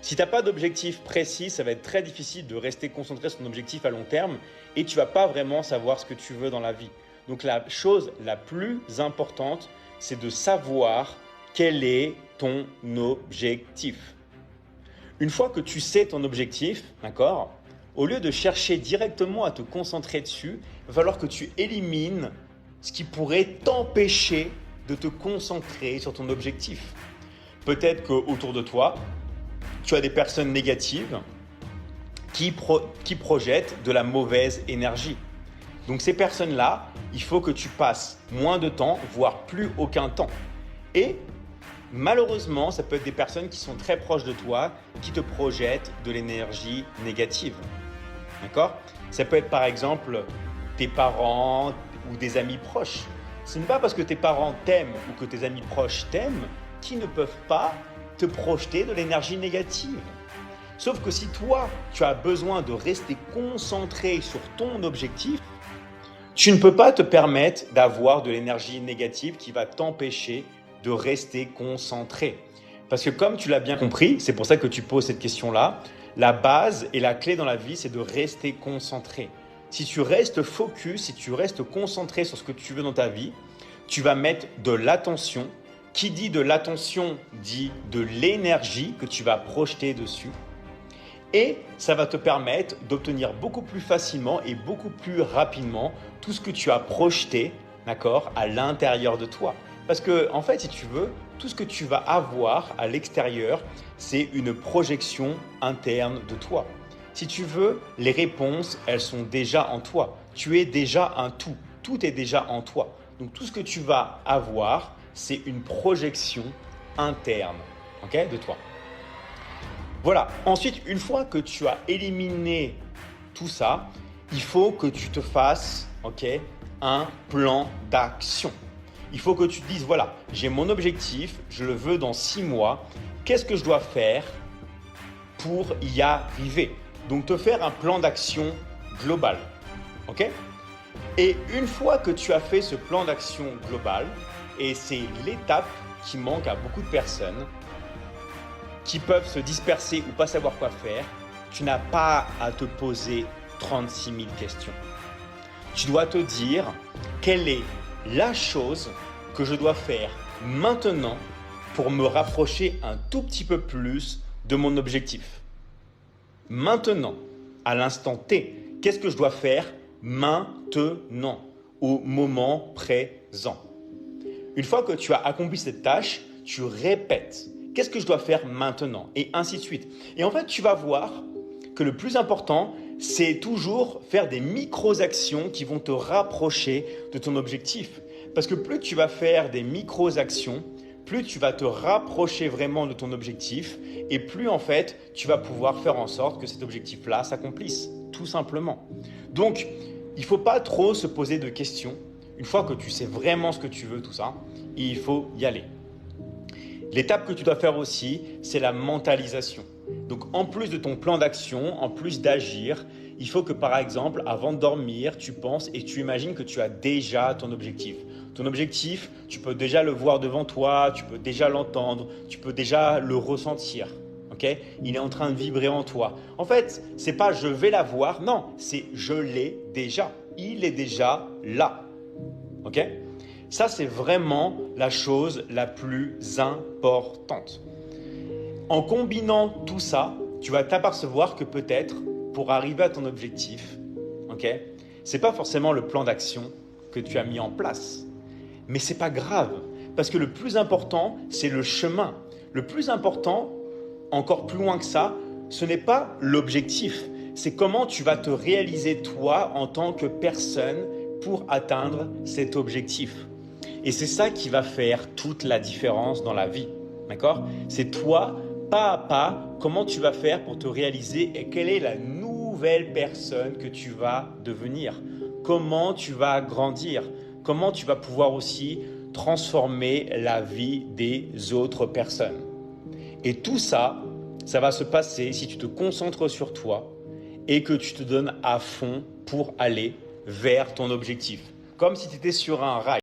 Si tu n'as pas d'objectif précis, ça va être très difficile de rester concentré sur ton objectif à long terme et tu ne vas pas vraiment savoir ce que tu veux dans la vie. Donc la chose la plus importante, c'est de savoir quel est ton objectif. Une fois que tu sais ton objectif, d'accord, au lieu de chercher directement à te concentrer dessus, il va falloir que tu élimines ce qui pourrait t'empêcher de te concentrer sur ton objectif. Peut-être qu'autour de toi, tu as des personnes négatives qui projettent de la mauvaise énergie. Donc ces personnes-là, il faut que tu passes moins de temps, voire plus aucun temps. Et malheureusement, ça peut être des personnes qui sont très proches de toi, qui te projettent de l'énergie négative. D'accord ? Ça peut être par exemple tes parents ou des amis proches. Ce n'est pas parce que tes parents t'aiment ou que tes amis proches t'aiment qu'ils ne peuvent pas te projeter de l'énergie négative. Sauf que si toi, tu as besoin de rester concentré sur ton objectif, tu ne peux pas te permettre d'avoir de l'énergie négative qui va t'empêcher de rester concentré. Parce que comme tu l'as bien compris, c'est pour ça que tu poses cette question-là, la base et la clé dans la vie, c'est de rester concentré. Si tu restes focus, si tu restes concentré sur ce que tu veux dans ta vie, tu vas mettre de l'attention. Qui dit de l'attention dit de l'énergie que tu vas projeter dessus. Et ça va te permettre d'obtenir beaucoup plus facilement et beaucoup plus rapidement tout ce que tu as projeté, d'accord, à l'intérieur de toi. Parce que, en fait, si tu veux, tout ce que tu vas avoir à l'extérieur, c'est une projection interne de toi. Si tu veux, les réponses, elles sont déjà en toi. Tu es déjà un tout. Tout est déjà en toi. Donc, tout ce que tu vas avoir, c'est une projection interne, okay, de toi. Voilà. Ensuite, une fois que tu as éliminé tout ça, il faut que tu te fasses, un plan d'action. Il faut que tu te dises, voilà, j'ai mon objectif, je le veux dans 6 mois. Qu'est-ce que je dois faire pour y arriver? Donc, te faire un plan d'action global. Ok? Et une fois que tu as fait ce plan d'action global, et c'est l'étape qui manque à beaucoup de personnes qui peuvent se disperser ou pas savoir quoi faire, tu n'as pas à te poser 36 000 questions. Tu dois te dire quelle est la chose que je dois faire maintenant pour me rapprocher un tout petit peu plus de mon objectif. Maintenant, à l'instant T, qu'est-ce que je dois faire maintenant, au moment présent? Une fois que tu as accompli cette tâche, tu répètes. Qu'est-ce que je dois faire maintenant? Et ainsi de suite. Et en fait, tu vas voir que le plus important, c'est toujours faire des micro-actions qui vont te rapprocher de ton objectif. Parce que plus tu vas faire des micro-actions, plus tu vas te rapprocher vraiment de ton objectif et plus en fait, tu vas pouvoir faire en sorte que cet objectif-là s'accomplisse, tout simplement. Donc, il ne faut pas trop se poser de questions. Une fois que tu sais vraiment ce que tu veux, tout ça, il faut y aller. L'étape que tu dois faire aussi, c'est la mentalisation. Donc, en plus de ton plan d'action, en plus d'agir, il faut que, par exemple, avant de dormir, tu penses et tu imagines que tu as déjà ton objectif. Ton objectif, tu peux déjà le voir devant toi, tu peux déjà l'entendre, tu peux déjà le ressentir. Okay? Il est en train de vibrer en toi. En fait, c'est pas « je vais l'avoir », non, c'est « je l'ai déjà ». Il est déjà là. Ok? Ça, c'est vraiment la chose la plus importante. En combinant tout ça, tu vas t'apercevoir que peut-être, pour arriver à ton objectif, ce n'est pas forcément le plan d'action que tu as mis en place. Mais ce n'est pas grave, parce que le plus important, c'est le chemin. Le plus important, encore plus loin que ça, ce n'est pas l'objectif. C'est comment tu vas te réaliser toi en tant que personne pour atteindre cet objectif. Et c'est ça qui va faire toute la différence dans la vie. D'accord? C'est toi, pas à pas, comment tu vas faire pour te réaliser et quelle est la nouvelle personne que tu vas devenir. Comment tu vas grandir. Comment tu vas pouvoir aussi transformer la vie des autres personnes. Et tout ça, ça va se passer si tu te concentres sur toi et que tu te donnes à fond pour aller vers ton objectif. Comme si tu étais sur un rail.